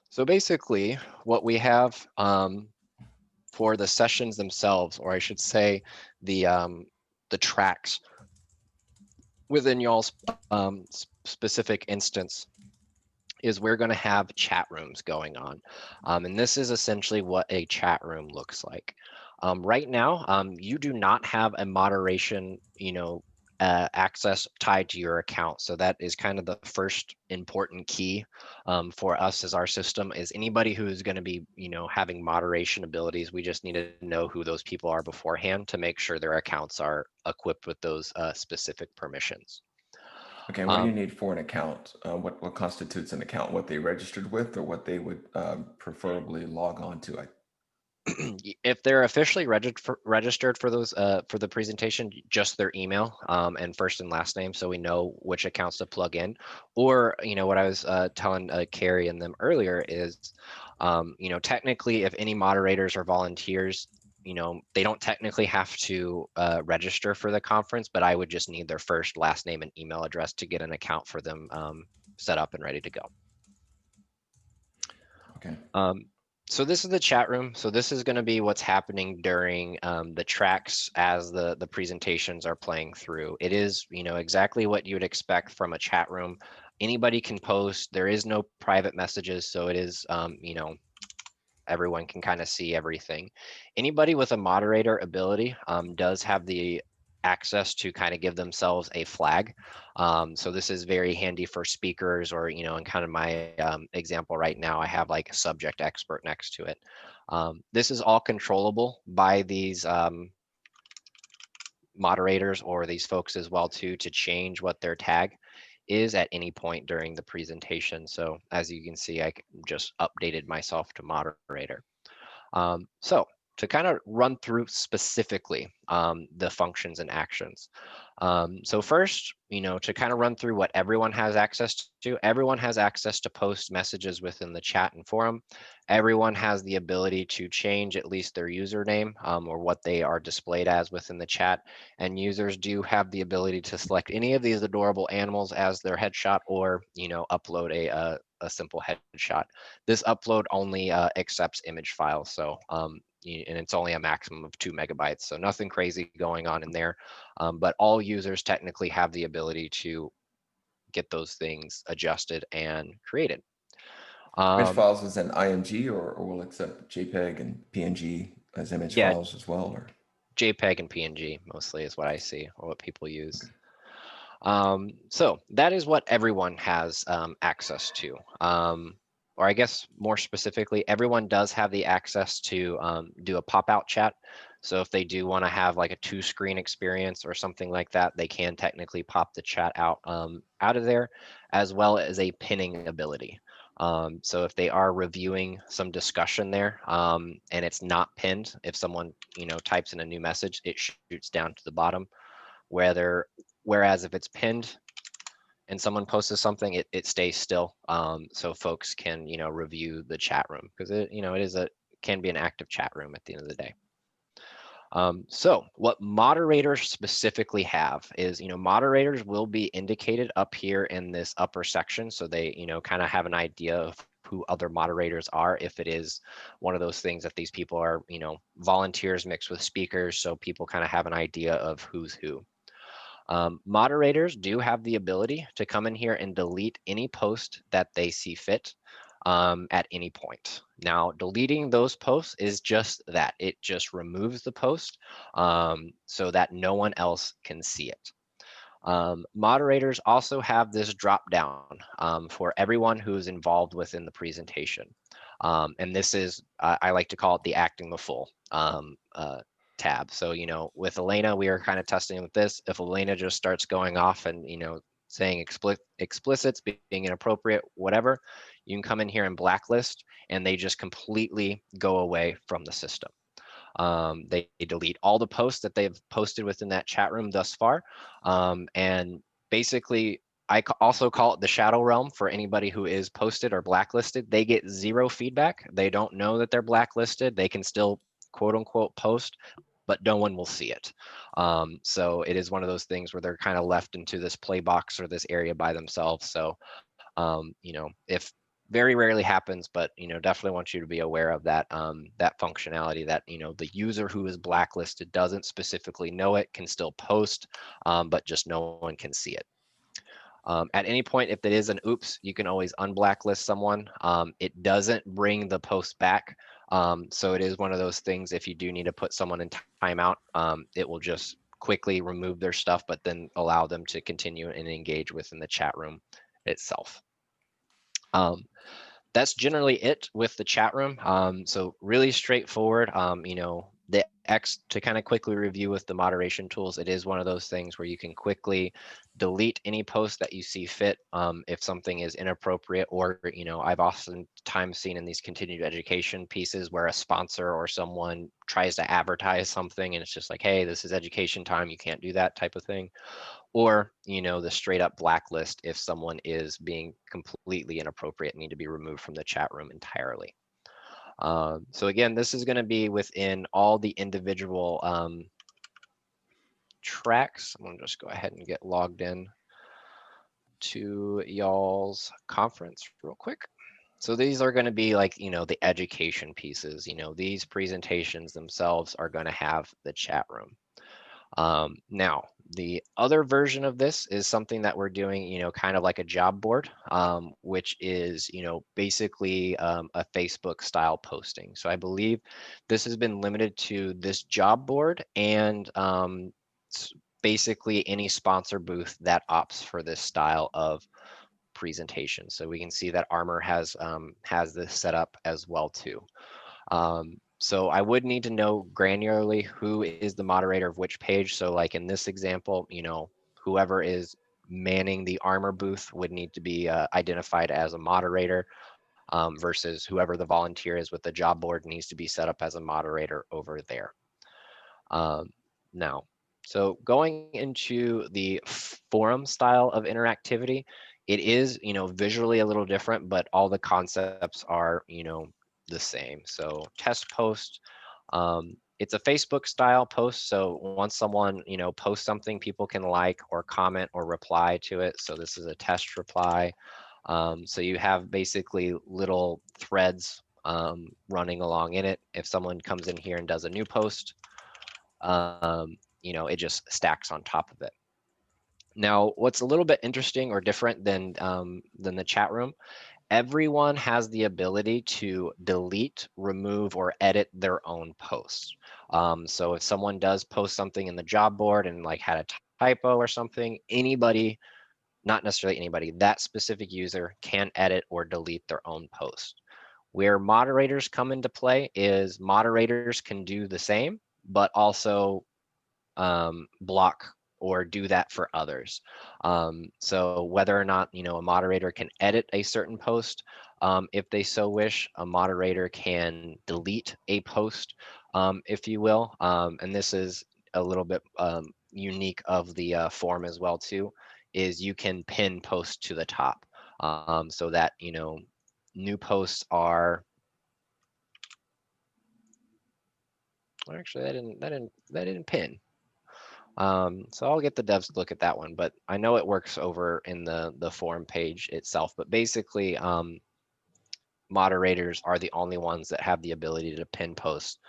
So basically, what we have for the sessions themselves, or I should say, the tracks within y'all's specific instance, is we're going to have chat rooms going on, and this is essentially what a chat room looks like. Right now, you do not have a moderation, access tied to your account. So that is kind of the first important key for us as our system is anybody who is going to be, having moderation abilities. We just need to know who those people are beforehand to make sure their accounts are equipped with those specific permissions. Okay, what do you Um, need for an account? What constitutes an account? What they registered with, or what they would preferably log on to? if they're officially registered for those for the presentation, just their email and first and last name, so we know which accounts to plug in. Or what I was telling Carrie and them earlier is, technically, if any moderators or volunteers, they don't technically have to register for the conference, but I would just need their first, last name, and email address to get an account for them set up and ready to go. Okay. Um, so this is the chat room. So this is going to be what's happening during the tracks as the presentations are playing through. It is, exactly what you would expect from a chat room. Anybody can post. There is no private messages, so it is, everyone can kind of see everything. Anybody with a moderator ability does have the access to kind of give themselves a flag. So this is very handy for speakers, or, in kind of my example right now, I have like a subject expert next to it. This is all controllable by these moderators or these folks as well too, to change what their tag is at any point during the presentation. So as you can see, I just updated myself to moderator. So to kind of run through specifically the functions and actions. So first, to kind of run through what everyone has access to, everyone has access to post messages within the chat and forum. Everyone has the ability to change at least their username or what they are displayed as within the chat. And users do have the ability to select any of these adorable animals as their headshot, or, upload a simple headshot. This upload only accepts image files, so and it's only a maximum of 2 megabytes, so nothing crazy going on in there. But all users technically have the ability to get those things adjusted and created. Image Um, files is an IMG, or will accept JPEG and PNG as image yeah, files as well, or JPEG and PNG mostly is what I see, or what people use. So that is what everyone has access to. Or I guess more specifically, everyone does have the access to do a pop-out chat. So if they do want to have like a two-screen experience or something like that, they can technically pop the chat out of there, as well as a pinning ability. So if they are reviewing some discussion there and it's not pinned, if someone types in a new message, it shoots down to the bottom. Whether Whereas if it's pinned and someone posts something, it stays still, so folks can review the chat room, because it can be an active chat room at the end of the day. So what moderators specifically have is, moderators will be indicated up here in this upper section, so they kind of have an idea of who other moderators are, if it is one of those things that these people are volunteers mixed with speakers, so people kind of have an idea of who's who. Moderators do have the ability to come in here and delete any post that they see fit at any point. Now, deleting those posts is just that. It just removes the post so that no one else can see it. Moderators also have this drop down for everyone who's involved within the presentation. And this is, I like to call it the acting the fool tab. So, with Elena, we are kind of testing with this. If Elena just starts going off and, saying explicits, being inappropriate, whatever, you can come in here and blacklist, and they just completely go away from the system. They delete all the posts that they've posted within that chat room thus far. And basically, also call it the shadow realm for anybody who is posted or blacklisted. They get zero feedback. They don't know that they're blacklisted. They can still quote unquote post, but no one will see it. So it is one of those things where they're kind of left into this play box or this area by themselves. So, if very rarely happens, but definitely want you to be aware of that that functionality, that the user who is blacklisted doesn't specifically know it, can still post, but just no one can see it. At any point, if it is an oops, you can always unblacklist someone. It doesn't bring the post back. So it is one of those things, if you do need to put someone in timeout, it will just quickly remove their stuff, but then allow them to continue and engage within the chat room itself. That's generally it with the chat room. So really straightforward. The X, to kind of quickly review with the moderation tools, it is one of those things where you can quickly delete any post that you see fit if something is inappropriate, or I've oftentimes seen in these continued education pieces where a sponsor or someone tries to advertise something and it's just like, hey, this is education time, you can't do that type of thing. Or the straight up blacklist if someone is being completely inappropriate and need to be removed from the chat room entirely. So again, this is going to be within all the individual tracks. I'm going to just go ahead and get logged in to y'all's conference real quick. So these are going to be like, the education pieces. These presentations themselves are going to have the chat room. Now, the other version of this is something that we're doing, kind of like a job board, which is, basically a Facebook style posting. So I believe this has been limited to this job board and basically any sponsor booth that opts for this style of presentation. So we can see that Armor has this set up as well too. So I would need to know granularly who is the moderator of which page. So like in this example, whoever is manning the Armor booth would need to be identified as a moderator, versus whoever the volunteer is with the job board needs to be set up as a moderator over there. Now, so going into the forum style of interactivity, it is, visually a little different, but all the concepts are, the same. So test post, it's a Facebook style post. So once someone, posts something, people can like or comment or reply to it. So this is a test reply. So you have basically little threads running along in it. If someone comes in here and does a new post, it just stacks on top of it. Now, what's a little bit interesting or different than the chat room, everyone has the ability to delete, remove, or edit their own posts. So if someone does post something in the job board and like had a typo or something, anybody, not necessarily anybody, that specific user can edit or delete their own post. Where moderators come into play is moderators can do the same, but also block or do that for others. So whether or not a moderator can edit a certain post, if they so wish, a moderator can delete a post, if you will. And this is a little bit unique of the form as well too, is you can pin posts to the top, so that new posts are. Well, actually, that didn't pin. So I'll get the devs to look at that one, but I know it works over in the forum page itself. But basically, moderators are the only ones that have the ability to pin post.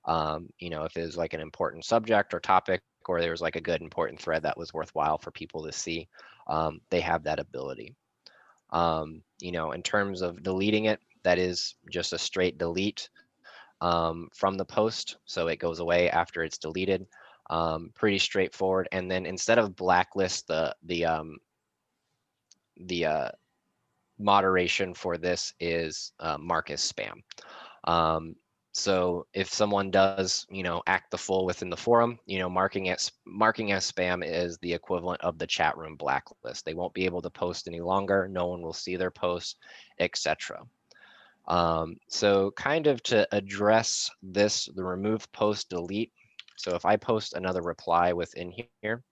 If it's like an important subject or topic, or there's like a good important thread that was worthwhile for people to see, they have that ability. In terms of deleting it, that is just a straight delete from the post, so it goes away after it's deleted. Pretty straightforward. And then instead of blacklist, the moderation for this is mark as spam. So if someone does, act the fool within the forum, marking as spam is the equivalent of the chat room blacklist. They won't be able to post any longer. No one will see their posts, etc. So kind of to address this, the remove post delete. So if I post another reply within here,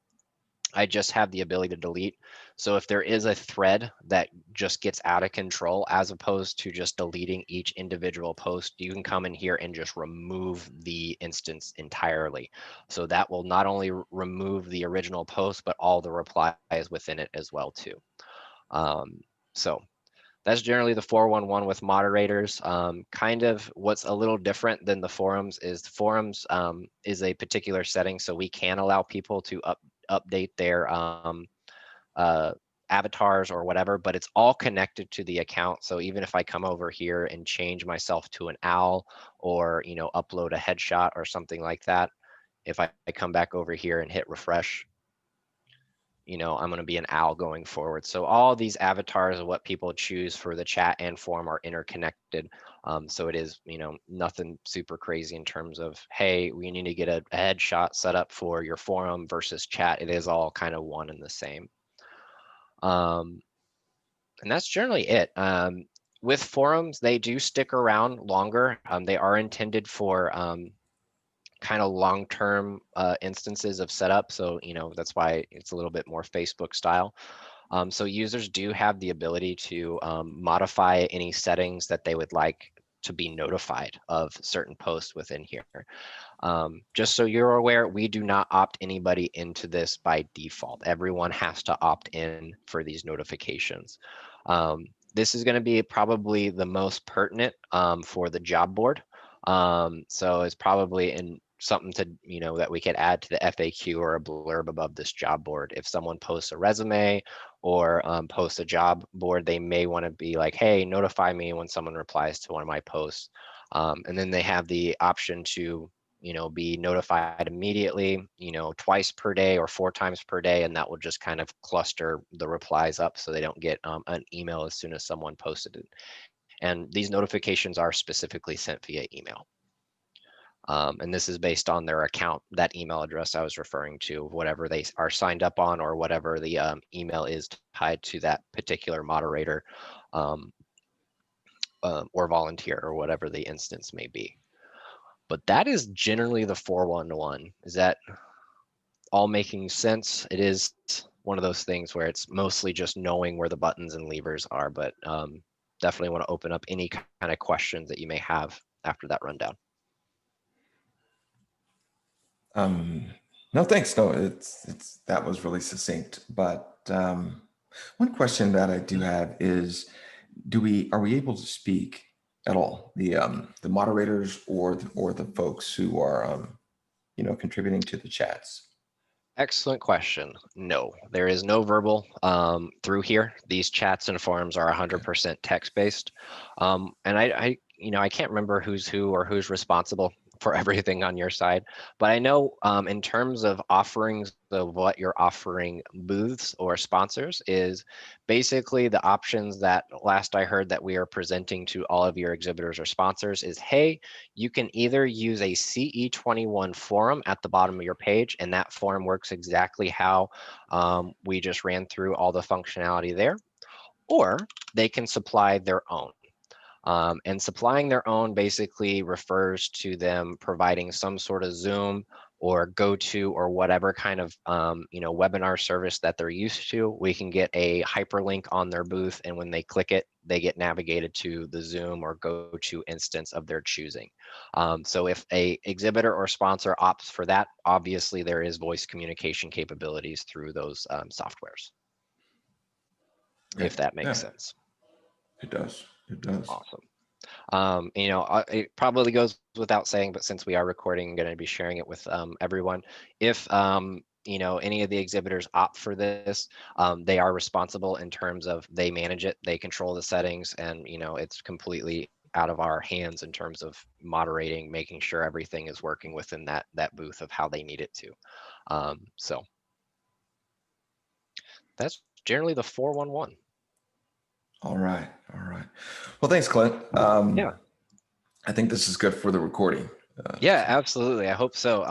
I just have the ability to delete. So if there is a thread that just gets out of control, as opposed to just deleting each individual post, you can come in here and just remove the instance entirely. So that will not only remove the original post, but all the replies within it as well too. So That's generally the 411 with moderators. Kind of what's a little different than the forums is is a particular setting, so we can allow people to update their uh, avatars or whatever, but it's all connected to the account. So even if I come over here and change myself to an owl, or upload a headshot or something like that, if I come back over here and hit refresh, I'm going to be an owl going forward. So all these avatars of what people choose for the chat and forum are interconnected. So it is, nothing super crazy in terms of, hey, we need to get a headshot set up for your forum versus chat. It is all kind of one and the same. And that's generally it. With forums, they do stick around longer. They are intended for kind of long-term instances of setup. So, that's why it's a little bit more Facebook style. So users do have the ability to modify any settings that they would like to be notified of certain posts within here. Just so you're aware, we do not opt anybody into this by default. Everyone has to opt in for these notifications. This is going to be probably the most pertinent for the job board. So it's probably in something to, that we could add to the FAQ or a blurb above this job board. If someone posts a resume or posts a job board, they may want to be like, hey, notify me when someone replies to one of my posts. And then they have the option to be notified immediately, twice per day or 4 times per day, and that will just kind of cluster the replies up so they don't get an email as soon as someone posted it. And these notifications are specifically sent via email. And this is based on their account, that email address I was referring to, whatever they are signed up on, or whatever the email is tied to that particular moderator or volunteer, or whatever the instance may be. But that is generally the 411. Is that all making sense? It is one of those things where it's mostly just knowing where the buttons and levers are, but definitely want to open up any kind of questions that you may have after that rundown. No, thanks. No, that was really succinct. But one question that I do have is, are we able to speak at all, the moderators or the folks who are contributing to the chats? Excellent question. No, there is no verbal through here. These chats and forums are 100% text-based. And I can't remember who's who or who's responsible for everything on your side, but I know in terms of offerings of what you're offering booths or sponsors is basically the options that last I heard that we are presenting to all of your exhibitors or sponsors is, hey, you can either use a CE21 forum at the bottom of your page, and that forum works exactly how we just ran through all the functionality there, or they can supply their own. And supplying their own basically refers to them providing some sort of Zoom or GoTo or whatever kind of webinar service that they're used to. We can get a hyperlink on their booth, and when they click it, they get navigated to the Zoom or GoTo instance of their choosing. So if a exhibitor or sponsor opts for that, obviously there is voice communication capabilities through those softwares, Okay. if that makes Yeah, sense. it does. It does. Awesome. It probably goes without saying, but since we are recording, I'm going to be sharing it with everyone. If any of the exhibitors opt for this, they are responsible in terms of they manage it, they control the settings, and it's completely out of our hands in terms of moderating, making sure everything is working within that booth of how they need it to. So that's generally the 411. All right. All right. Well, thanks, Clint. Yeah. I think this is good for the recording. Yeah, absolutely. I hope so.